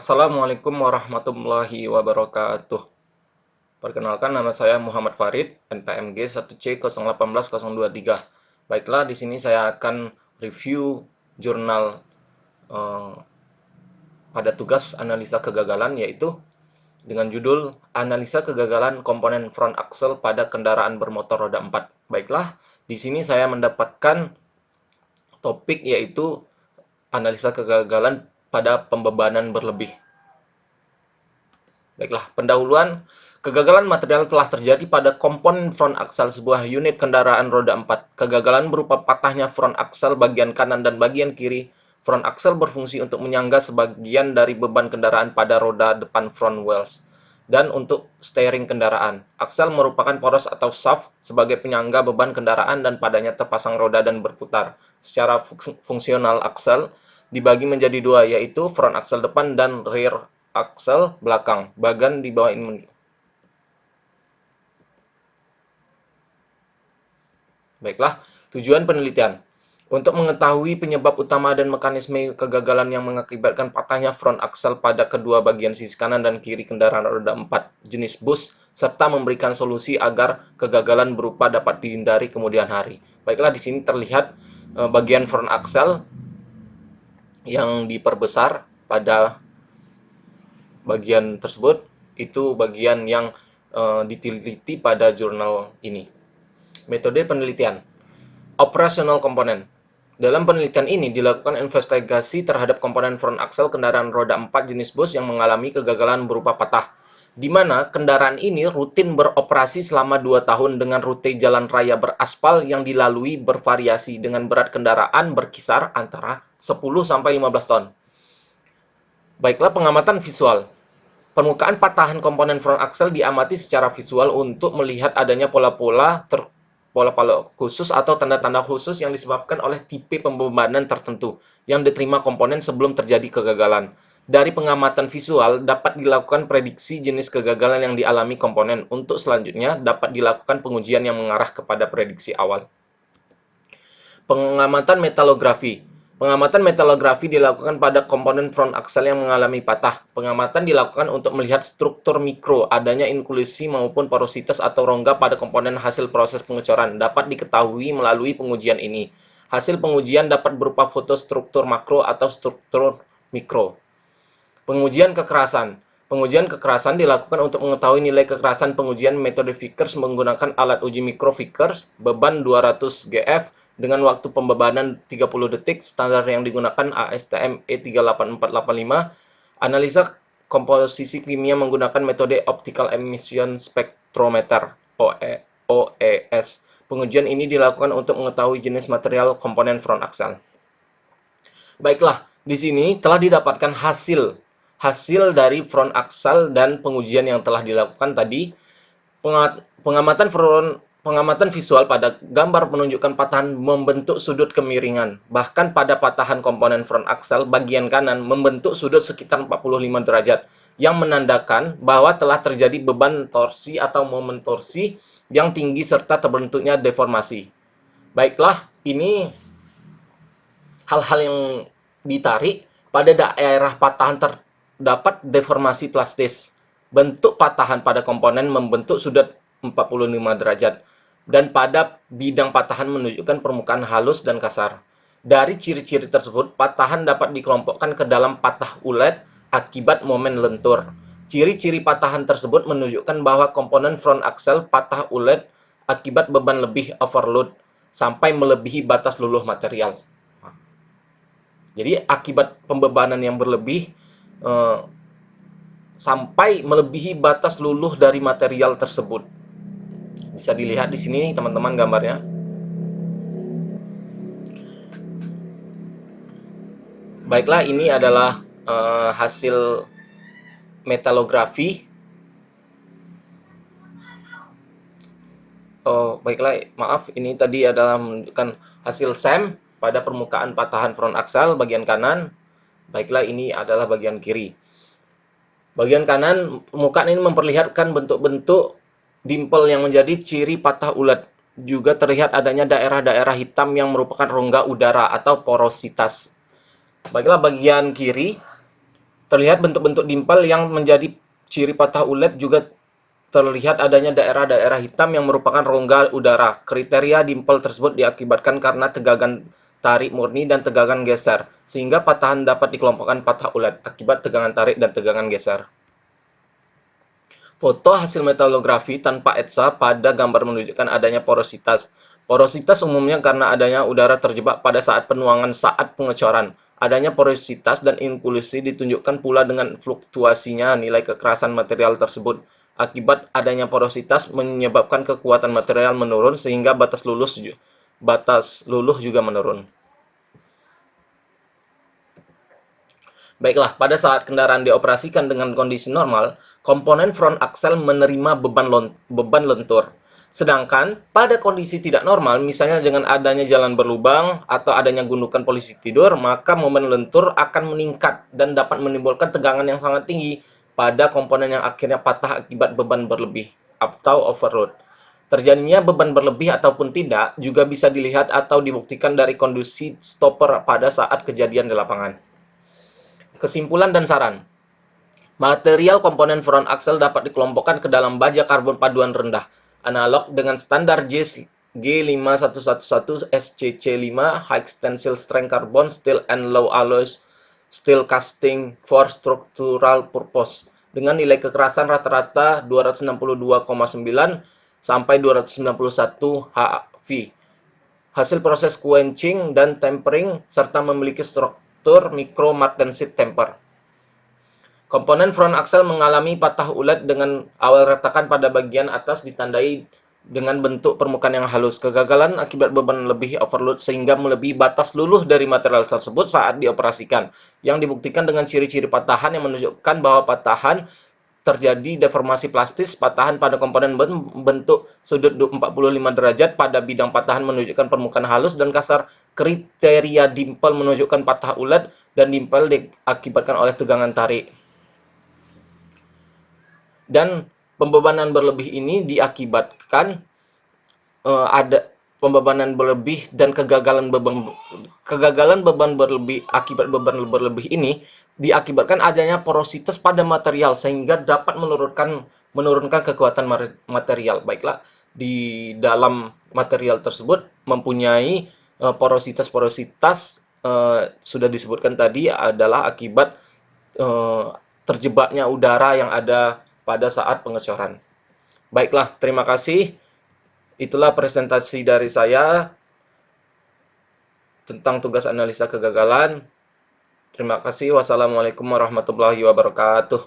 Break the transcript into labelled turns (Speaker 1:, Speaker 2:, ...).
Speaker 1: Assalamualaikum warahmatullahi wabarakatuh. Perkenalkan, nama saya Muhammad Farid, NPMG 1C018023. Baiklah, di sini saya akan review jurnal eh, pada tugas analisa kegagalan, yaitu dengan judul Analisa Kegagalan Komponen Front Axle pada Kendaraan Bermotor Roda 4. Baiklah, di sini saya mendapatkan topik yaitu analisa kegagalan pada pembebanan berlebih. Baiklah, pendahuluan. Kegagalan material telah terjadi pada komponen front axle sebuah unit kendaraan roda 4. Kegagalan berupa patahnya front axle bagian kanan dan bagian kiri. Front axle berfungsi untuk menyangga sebagian dari beban kendaraan pada roda depan front wheels dan untuk steering kendaraan. Aksel merupakan poros atau shaft sebagai penyangga beban kendaraan dan padanya terpasang roda dan berputar. Secara fungsional, aksel dibagi menjadi dua, yaitu front axle depan dan rear axle belakang. Bagan di bawah ini. Baiklah, tujuan penelitian. Untuk mengetahui penyebab utama dan mekanisme kegagalan yang mengakibatkan patahnya front axle pada kedua bagian sisi kanan dan kiri kendaraan roda 4 jenis bus, serta memberikan solusi agar kegagalan berupa dapat dihindari kemudian hari. Baiklah, di sini terlihat bagian front axle yang diperbesar pada bagian tersebut. Itu bagian yang diteliti pada jurnal ini. Metode penelitian. Operasional komponen. Dalam penelitian ini dilakukan investigasi terhadap komponen front axle kendaraan roda 4 jenis bus yang mengalami kegagalan berupa patah, di mana kendaraan ini rutin beroperasi selama 2 tahun dengan rute jalan raya beraspal yang dilalui bervariasi dengan berat kendaraan berkisar antara 10-15 ton. Baiklah, pengamatan visual. Permukaan patahan komponen front axle diamati secara visual untuk melihat adanya pola-pola khusus atau tanda-tanda khusus yang disebabkan oleh tipe pembebanan tertentu yang diterima komponen sebelum terjadi kegagalan. Dari pengamatan visual dapat dilakukan prediksi jenis kegagalan yang dialami komponen. Untuk selanjutnya dapat dilakukan pengujian yang mengarah kepada prediksi awal. Pengamatan metalografi. Pengamatan metalografi dilakukan pada komponen front axle yang mengalami patah. Pengamatan dilakukan untuk melihat struktur mikro, adanya inklusi maupun porositas atau rongga pada komponen hasil proses pengecoran. Dapat diketahui melalui pengujian ini. Hasil pengujian dapat berupa foto struktur makro atau struktur mikro. Pengujian kekerasan. Pengujian kekerasan dilakukan untuk mengetahui nilai kekerasan pengujian metode Vickers menggunakan alat uji mikro Vickers, beban 200 GF, dengan waktu pembebanan 30 detik, standar yang digunakan ASTM E38485, analisa komposisi kimia menggunakan metode Optical Emission Spectrometer, OES. Pengujian ini dilakukan untuk mengetahui jenis material komponen front axle. Baiklah, di sini telah didapatkan hasil dari front axle dan pengujian yang telah dilakukan tadi. Pengamatan visual pada gambar menunjukkan patahan membentuk sudut kemiringan. Bahkan pada patahan komponen front axle bagian kanan membentuk sudut sekitar 45 derajat, yang menandakan bahwa telah terjadi beban torsi atau momen torsi yang tinggi serta terbentuknya deformasi. Baiklah, ini hal-hal yang ditarik. Pada daerah patahan terdapat deformasi plastis. Bentuk patahan pada komponen membentuk sudut 45 derajat. Dan pada bidang patahan menunjukkan permukaan halus dan kasar. Dari ciri-ciri tersebut, patahan dapat dikelompokkan ke dalam patah ulet akibat momen lentur. Ciri-ciri patahan tersebut menunjukkan bahwa komponen front axle patah ulet akibat beban lebih overload sampai melebihi batas luluh material. Jadi akibat pembebanan yang berlebih sampai melebihi batas luluh dari material tersebut. Bisa dilihat di sini teman-teman gambarnya. Baiklah, ini adalah hasil metalografi. Baiklah, maaf, ini tadi adalah menunjukkan hasil SEM pada permukaan patahan front axle bagian kanan. Baiklah, ini adalah bagian kiri. Bagian kanan permukaan ini memperlihatkan bentuk-bentuk dimple yang menjadi ciri patah ulet. Juga terlihat adanya daerah-daerah hitam yang merupakan rongga udara atau porositas. Baiklah, bagian kiri Terlihat bentuk-bentuk dimpel yang menjadi ciri patah ulet, juga terlihat adanya daerah-daerah hitam yang merupakan rongga udara. Kriteria dimpel tersebut diakibatkan karena tegangan tarik murni dan tegangan geser, sehingga patahan dapat dikelompokkan patah ulet akibat tegangan tarik dan tegangan geser. Foto hasil metalografi tanpa ETSA pada gambar menunjukkan adanya porositas. Porositas umumnya karena adanya udara terjebak pada saat penuangan saat pengecoran. Adanya porositas dan inklusi ditunjukkan pula dengan fluktuasinya nilai kekerasan material tersebut. Akibat adanya porositas menyebabkan kekuatan material menurun sehingga batas luluh juga menurun. Baiklah, pada saat kendaraan dioperasikan dengan kondisi normal, komponen front axle menerima beban lentur. Sedangkan pada kondisi tidak normal, misalnya dengan adanya jalan berlubang atau adanya gundukan polisi tidur, maka momen lentur akan meningkat dan dapat menimbulkan tegangan yang sangat tinggi pada komponen yang akhirnya patah akibat beban berlebih atau overload. Terjadinya beban berlebih ataupun tidak juga bisa dilihat atau dibuktikan dari kondisi stopper pada saat kejadian di lapangan. Kesimpulan dan saran. Material komponen front axle dapat dikelompokkan ke dalam baja karbon paduan rendah, analog dengan standar G5111 SCC5 High Tensile Strength Carbon Steel and Low Alloys Steel Casting for Structural Purpose dengan nilai kekerasan rata-rata 262,9 sampai 291 HV. Hasil proses quenching dan tempering serta memiliki struktur micro martensit temper. Komponen front axle mengalami patah ulet dengan awal retakan pada bagian atas ditandai dengan bentuk permukaan yang halus. Kegagalan akibat beban lebih overload sehingga melebihi batas luluh dari material tersebut saat dioperasikan, yang dibuktikan dengan ciri-ciri patahan yang menunjukkan bahwa patahan terjadi deformasi plastis. Patahan pada komponen bentuk sudut 45 derajat pada bidang patahan menunjukkan permukaan halus dan kasar. Kriteria dimpel menunjukkan patah ulet dan dimpel diakibatkan oleh tegangan tarik. Dan pembebanan berlebih ini diakibatkan ada pembebanan berlebih dan kegagalan beban berlebih. Akibat beban berlebih ini diakibatkan adanya porositas pada material sehingga dapat menurunkan kekuatan material. Baiklah, di dalam material tersebut mempunyai porositas-porositas, sudah disebutkan tadi adalah akibat terjebaknya udara yang ada pada saat pengecoran. Baiklah, terima kasih. Itulah presentasi dari saya tentang tugas analisa kegagalan. Terima kasih. Wassalamualaikum warahmatullahi wabarakatuh.